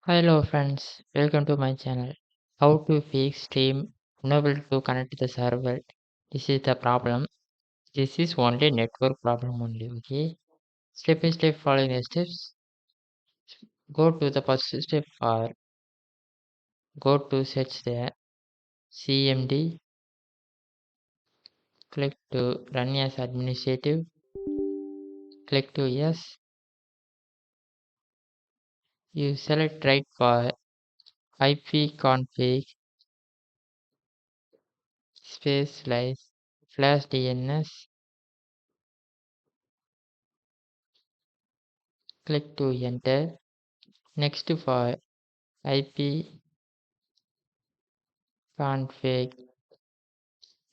Hello friends, welcome to my channel. How to fix stream unable to connect to the server. This is the problem. This is only network problem only, okay? Step by step following the steps. Go to the first step or go to search the CMD. Click to run as administrative. Click to yes. You select right for ipconfig space slash DNS. Click to enter. Next for ipconfig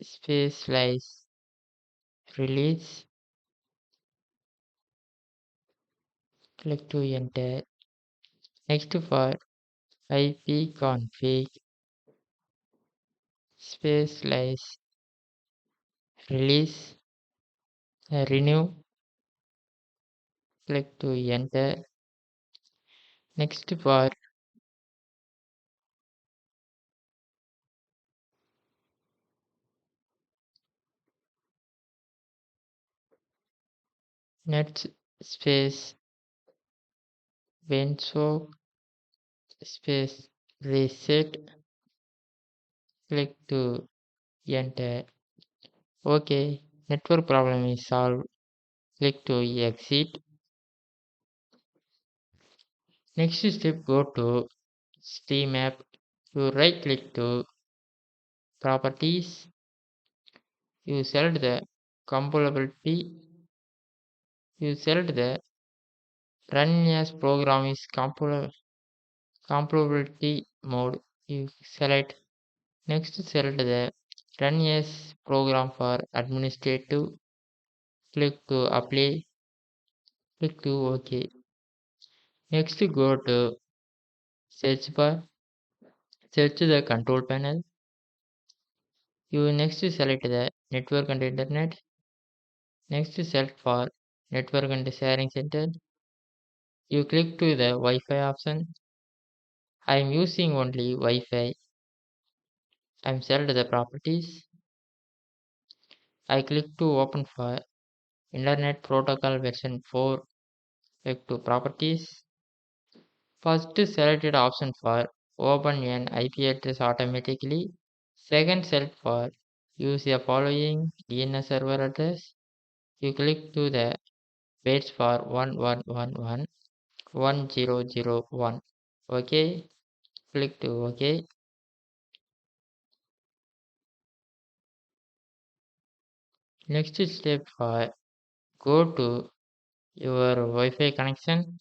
space release. Click to enter. Next for ipconfig space release renew. Click to enter. Next for net space venso space reset. Click to enter. Okay, network problem is solved. Click to exit. Next step, go to Steam app. You right click to properties. You select the compatibility. You select the run as program is compatibility mode. You select next select the run as program for administrative. Click to apply. Click to OK. Next go to search bar. Search the control panel. You next select the network and internet. Next select for network and sharing center. You click to the Wi-Fi option. I am using only Wi-Fi. I am select the properties. I click to open for Internet Protocol version 4. Click to properties. First selected option for open an IP address automatically. Second select for use the following DNS server address. You click to the waits for 1111 1001. Okay. Click to OK. Next step for go to your Wi-Fi connection.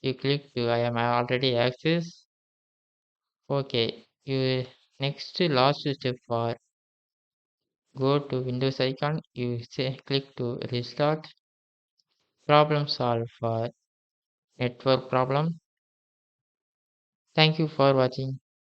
You click to I am already access. Okay. You next last step for go to Windows icon. You say click to restart. Problem solved for network problem. Thank you for watching.